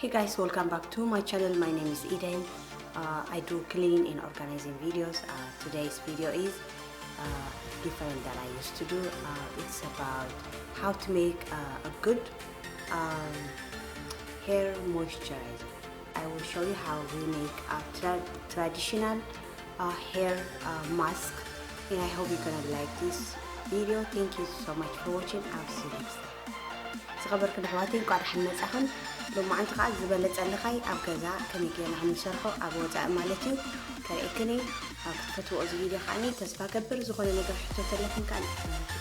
Hey guys, welcome back to my channel. My name is Eden. I do cleaning and organizing videos. Today's video is different than I used to do. It's about how to make a good hair moisturizer. I will show you how we make a traditional hair mask, and I hope you're gonna like this video. Thank you so much for watching. I'll see you next time. سخبركم حواتي قاعد حمص أخن لما أنت قاعد زبلت عندكاي أب كذا كمي كنا حنشرحه أبو وجع مالتي كأكني فتوى زبيدي خاني تسفى كبر زخوني نقدر حتى تلفون كان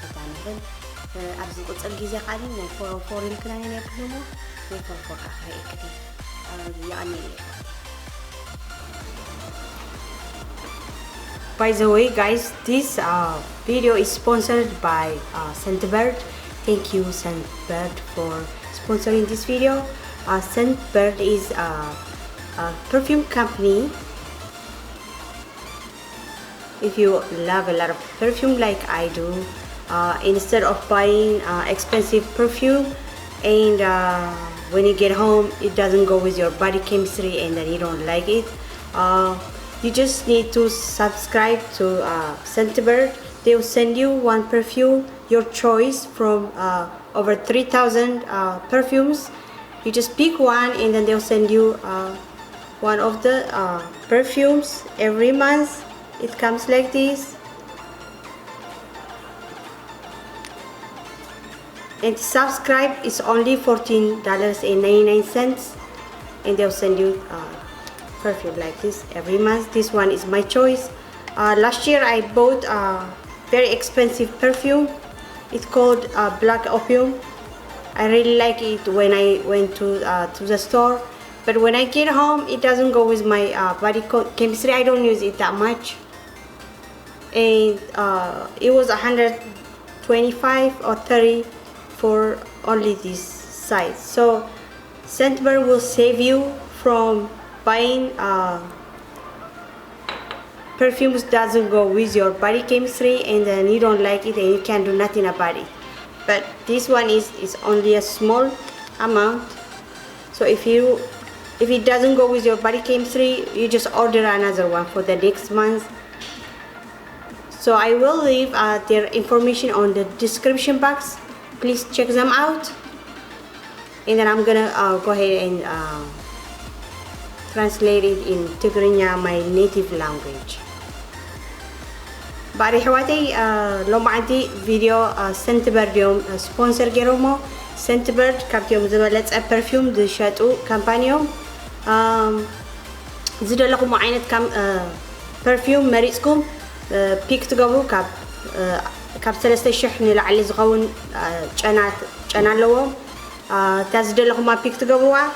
تتعنفن أبز قلت الجيزة خاني نفور فور الكلام يكلمه نفور فور آخر أكني يعني By the way, guys, this video is sponsored by Scentbird. Thank you, Scentbird, for sponsoring this video. Scentbird is a perfume company. If you love a lot of perfume like I do, instead of buying expensive perfume and when you get home it doesn't go with your body chemistry and then you don't like it, you just need to subscribe to Scentbird. They will send you one perfume, your choice from over 3,000 perfumes. You just pick one and then they'll send you one of the perfumes every month. It comes like this. And subscribe is only $14.99 and they'll send you perfume like this every month. This one is my choice. Last year I bought very expensive perfume. It's called Black Opium. I really like it when I went to the store, but when I get home it doesn't go with my body chemistry. I don't use it that much, and it was 125 or 30 for only this size. So Scentbird will save you from buying perfumes doesn't go with your body chemistry and then you don't like it and you can't do nothing about it. But this one is only a small amount, so if it doesn't go with your body chemistry, you just order another one for the next month. So I will leave their information on the description box. Please check them out, and then I'm gonna go ahead and translate it in Tigrinya, my native language. بعد حواتي لو ما عندي فيديو Scentbird يوم سبونسر جيرومو. Scentbird كابتيوم زبلت برفيوم دشاتو كامبانيوم زيد لكم عينة كام برفيوم مريسكم بيك تجابو كاب ثلاثة شحن لعلي زغون جنات لوم تزيد لكم ما بيك تجابوها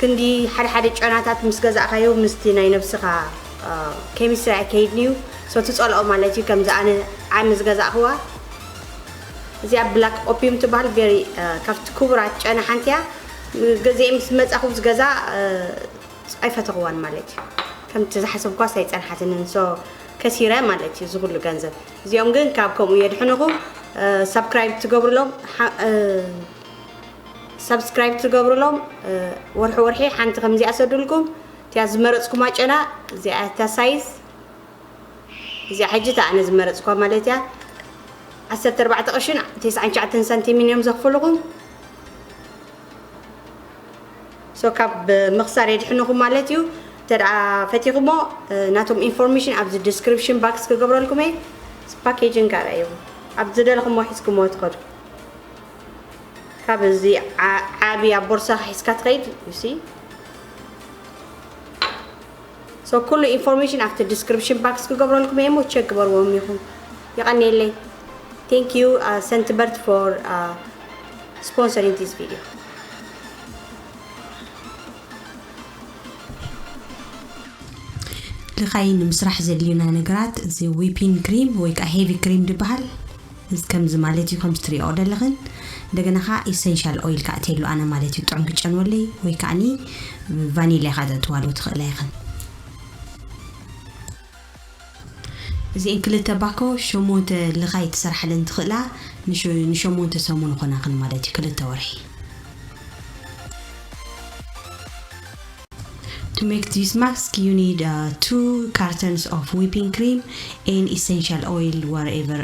كندي حد جناتات مسجزة خيو مستينا نفسها كيمستري أكيدنيو. So تسأل أو مالتي كم زأنا عم زجزا هو زي بلاك أوبيوم تبال very كفت كبرات أنا حنتيا زي مسمت أخو زجزا أي فتغوان مالتي كم تزحسب قاسيت أنا حتنن so كثيرة مالتي زغل الجنزة زي يوم جن كابكم يدحنهم subscribe تقبر لهم subscribe تقبر لهم ورحي حنت خم زي أسدلكم تياز مرتكم أنا زي أتسايز زي حاجة أنا زمرت سكوا مالتها 14 9 سنتيمتر يوم زخفلكم سو كاب مخسر يدحنكم مالتيو ترى فتيكمو ناتهم information أبز description box كقبر لكم إيه packaging كاريو أبز دلكم واحسكم واتقد كاب زي عابي بورصة حسكات غير you see. So كل information after description box كقبر لكم إيه مو check قبر وميهم يغني لي. Thank you Scentbird for sponsoring this video. لخاين مسرح زلينا نقرات زي whipping cream ويك heavy cream دبحال كم زمالتي كم تري order لغن دغنا خا essential oil كاتيلو أنا مالتي طعم كتشن ولي ويكاني vanilla هذا توالو تخليخن زين كل تباكو شموت لغاية سرح لنتخلا نشموت سمون خناقن مالتي كل تورحي To make this mask, you need 2 cartons of whipping cream and essential oil, whatever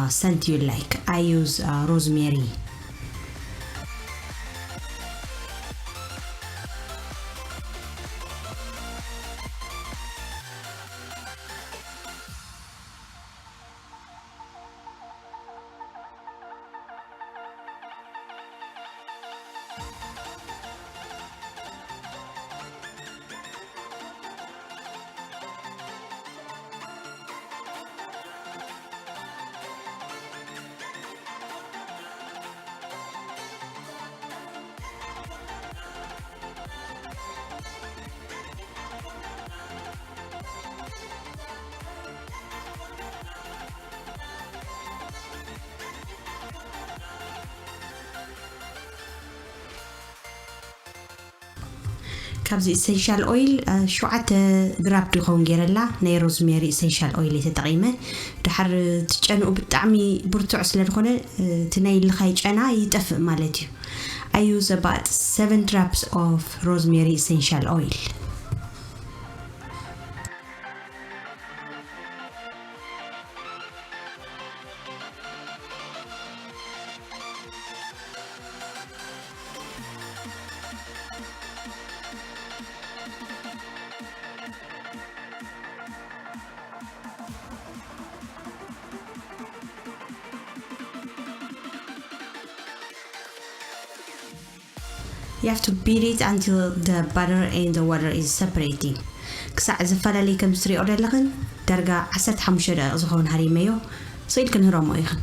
scent you like. I use rosemary. كابز essential oil شوعة جراب دخون جيرلا ناي روزميري essential oil تتقيمة دحر تجانو بتعمي برتع سلرخونة تناي الخيج أنا يتفق مالتي. I use about 7 drops of rosemary essential oil. You have to beat it until the butter and the water is separating. كساع زفالة كم تري أورد لغن درجة 15 دقيقة زخون هاري مايو صيد كن هرامو يخن.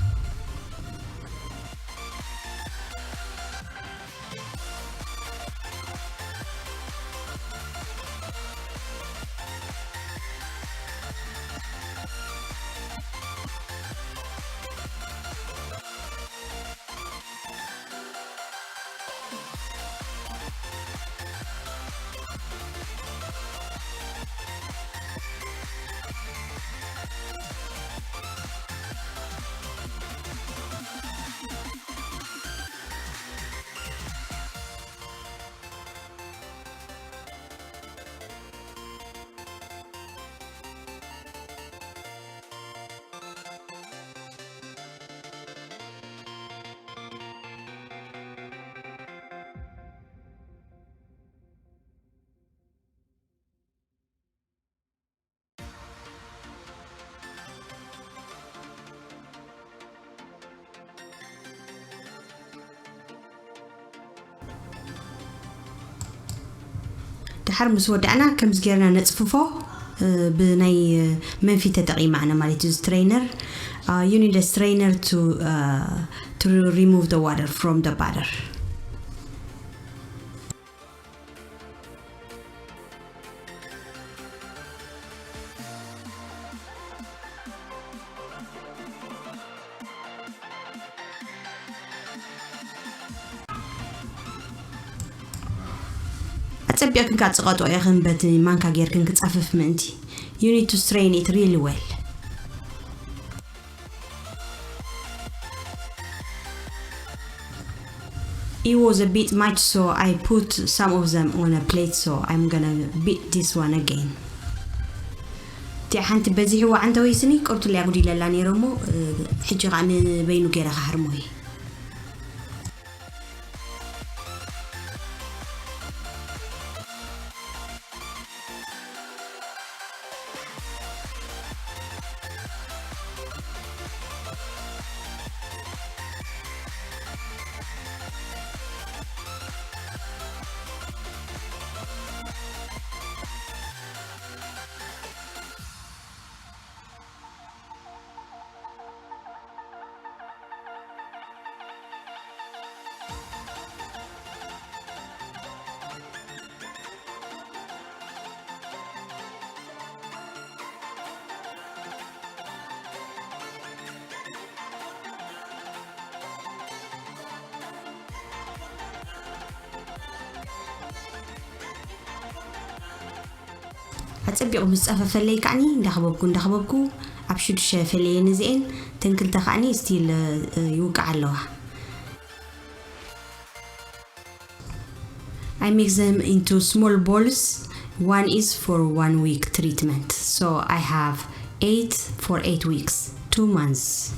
دحر مسودعنا كم زجرنا نصففه بناي منفي تدقي معنا مالتي strainer. You need a strainer to remove the water from the butter. أتبيك كات قطع يا خن بتني ما كغير كن كتصفف منتي. You need to strain it really well. It was a bit much, so I put some of them on a plate, so I'm gonna beat this one again. تي حنت بزي هو عنده ويسني قلت له أقولي للاني رمو حجي غاني بينو كيرا خهرموي. أتصبح مصطفى فلي كعني دخبكو أبشر فلي نزين تنكل تخاني ستيل يوقع الله. I mix them into small balls. One is for 1 week treatment. So I have 8 for 8 weeks, 2 months.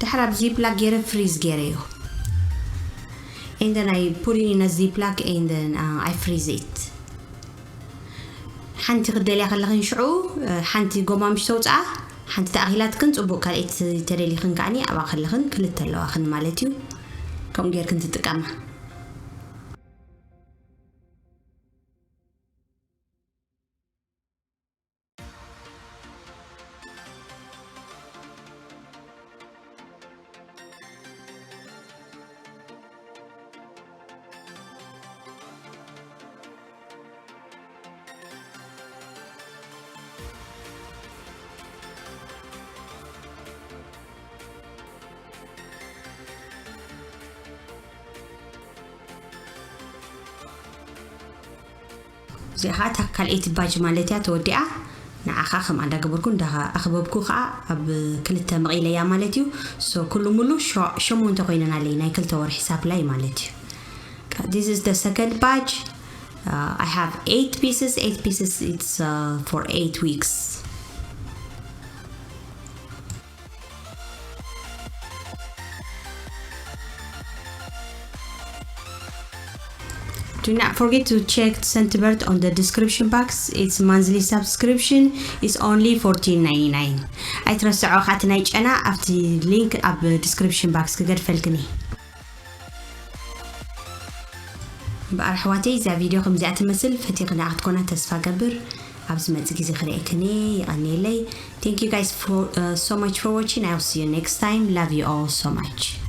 تحرب ziplock get freeze get and then I put it in a ziplock and then I freeze it. حنتي غدالي خلخن شعو حنتي قوما مش توصع حنتي تأخيلات كنت أبو كاليت تريلي خن كعني أبا خلخن كلت لو أخن مالتيو كم غير كنت تقامه. زي هاتا كاليت باج مالتها توديها نعخا خم عندها قبركم ده أخبركم خا أب كلتا مغيلة يا مالتيو سو كل ملو شو مو انتقينا علينا كل تور حساب لاي مالتيو. This is the second batch. I have 8 pieces. 8 pieces. It's for 8 weeks. Do not forget to check Centibird on the description box. Its monthly subscription is only $14.99. I trust you خاتنا أنا after link up description box كقدر فلكني. بأرحواتي إذا فيديو خم زعت مثل فتيقنا عتكونا تسفى قبر عبز ما تزكي خريقني يغني لي. Thank you guys for so much for watching. I'll see you next time. Love you all so much.